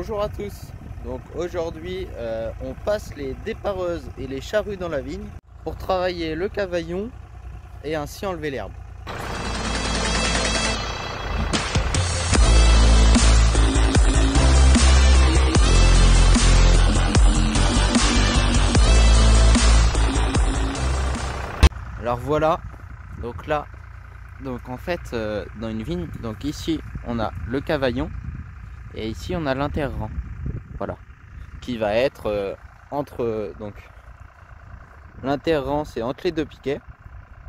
Bonjour à tous. Donc aujourd'hui on passe les dépareuses et les charrues dans la vigne pour travailler le cavaillon et ainsi enlever l'herbe. Alors voilà, donc là, en fait dans une vigne, donc ici on a le cavaillon et ici on a l'interrang, voilà, qui va être entre, donc l'interrang c'est entre les deux piquets,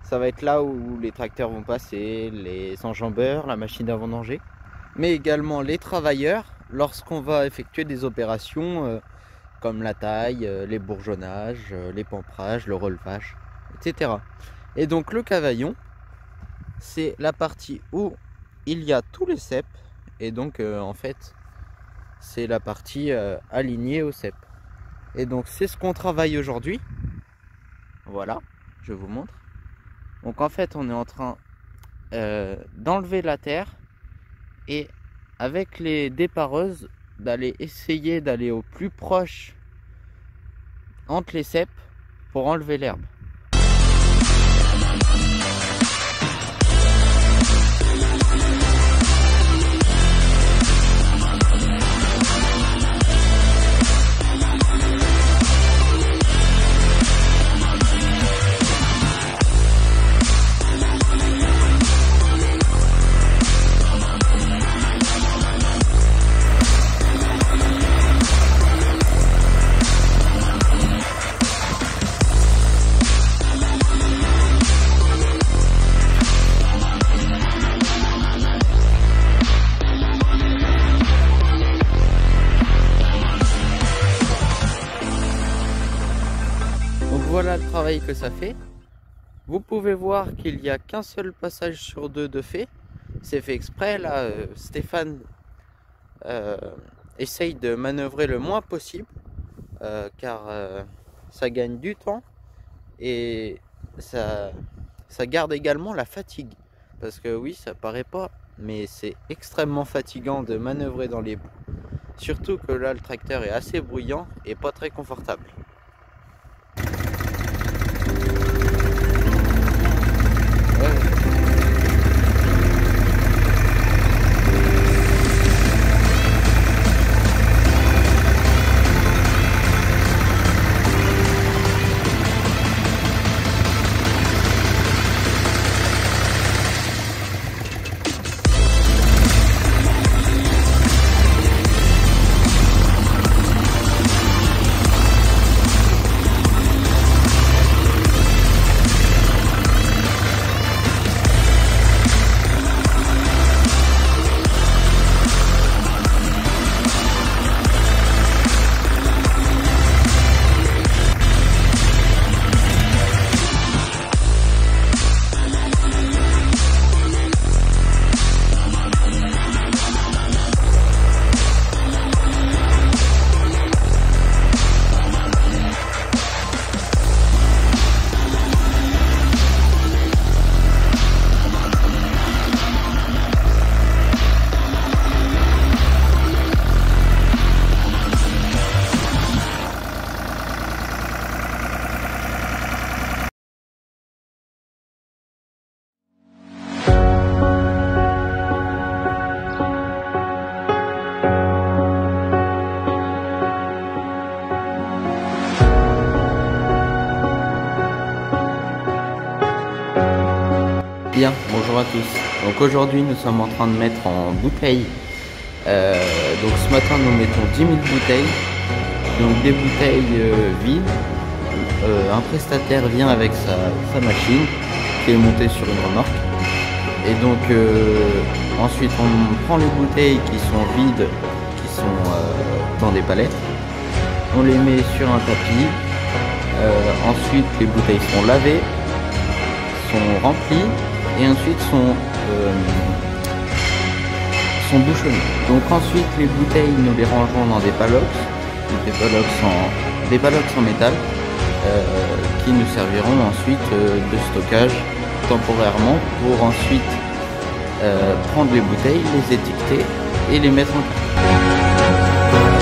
ça va être là où les tracteurs vont passer, les enjambeurs, la machine à vendanger, mais également les travailleurs lorsqu'on va effectuer des opérations comme la taille, les bourgeonnages, les pamprages, le relevage, etc. Et donc le cavaillon, c'est la partie où il y a tous les ceps, et donc en fait c'est la partie alignée au cep. Et donc c'est ce qu'on travaille aujourd'hui. Voilà, je vous montre. Donc en fait on est en train d'enlever la terre et avec les dépareuses d'aller essayer d'aller au plus proche entre les ceps pour enlever l'herbe. Voilà le travail que ça fait. Vous pouvez voir qu'il n'y a qu'un seul passage sur deux de fait. C'est fait exprès. Là, Stéphane essaye de manœuvrer le moins possible car ça gagne du temps et ça garde également la fatigue. Parce que oui, ça paraît pas, mais c'est extrêmement fatigant de manœuvrer dans les boues. Surtout que là, le tracteur est assez bruyant et pas très confortable. Bien, bonjour à tous. Donc aujourd'hui nous sommes en train de mettre en bouteille. Donc ce matin nous mettons 10 000 bouteilles. Donc des bouteilles vides. Un prestataire vient avec sa machine qui est montée sur une remorque. Et donc ensuite on prend les bouteilles qui sont vides, qui sont dans des palettes. On les met sur un tapis. Ensuite les bouteilles sont lavées, sont remplies. Et ensuite sont bouchonnées. Donc ensuite les bouteilles nous les rangeons dans des palox, des palox en métal qui nous serviront ensuite de stockage temporairement pour ensuite prendre les bouteilles, les étiqueter et les mettre en carte.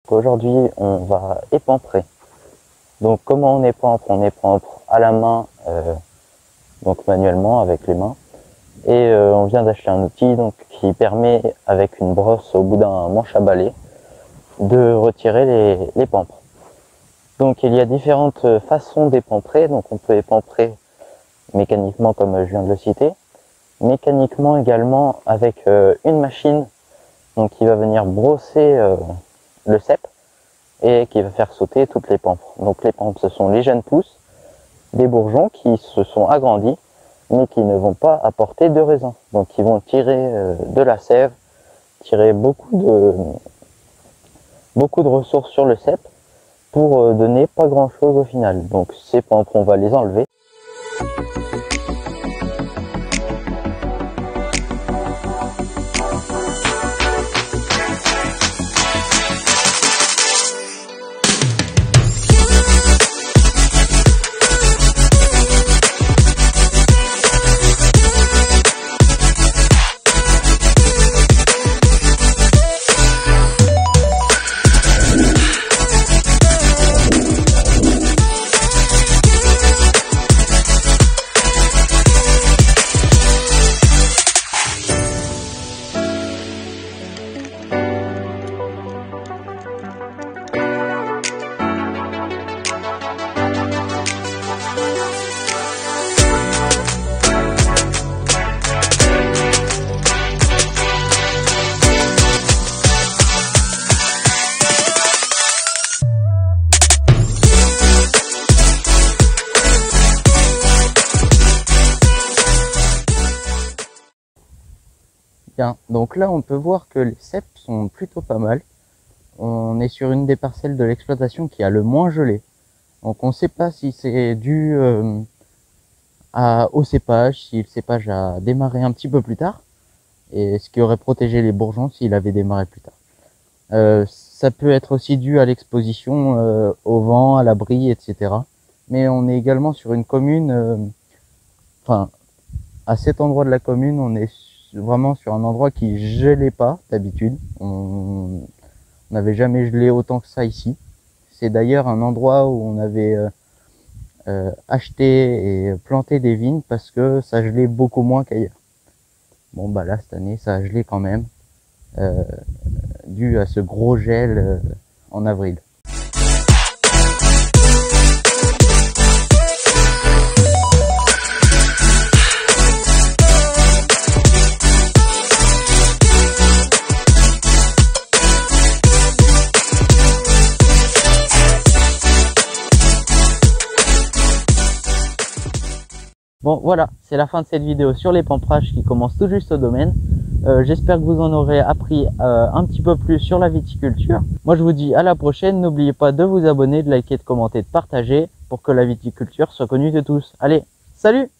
Aujourd'hui, on va épamprer. Donc comment on épampe? On épampe à la main, donc manuellement avec les mains. Et on vient d'acheter un outil donc, qui permet, avec une brosse au bout d'un manche à balai, de retirer les pampres. Donc il y a différentes façons d'épamprer. Donc on peut épamprer mécaniquement comme je viens de le citer. Mécaniquement également avec une machine donc, qui va venir brosser le cep et qui va faire sauter toutes les pampres. Donc les pampres, ce sont les jeunes pousses, des bourgeons qui se sont agrandis mais qui ne vont pas apporter de raisin. Donc ils vont tirer de la sève, tirer beaucoup de ressources sur le cep pour donner pas grand chose au final. Donc ces pampres, on va les enlever. Bien, donc là on peut voir que les cèpes sont plutôt pas mal. On est sur une des parcelles de l'exploitation qui a le moins gelé. Donc on ne sait pas si c'est dû au cépage, si le cépage a démarré un petit peu plus tard, et ce qui aurait protégé les bourgeons s'il avait démarré plus tard. Ça peut être aussi dû à l'exposition au vent, à l'abri, etc. Mais on est également sur une commune, enfin à cet endroit de la commune, on est vraiment sur un endroit qui gelait pas d'habitude. On n'avait jamais gelé autant que ça ici. C'est d'ailleurs un endroit où on avait acheté et planté des vignes parce que ça gelait beaucoup moins qu'ailleurs. Bon bah là cette année ça a gelé quand même, dû à ce gros gel en avril. Bon voilà, c'est la fin de cette vidéo sur l'épampage qui commence tout juste au domaine. J'espère que vous en aurez appris un petit peu plus sur la viticulture. Moi je vous dis à la prochaine, n'oubliez pas de vous abonner, de liker, de commenter, de partager pour que la viticulture soit connue de tous. Allez, salut!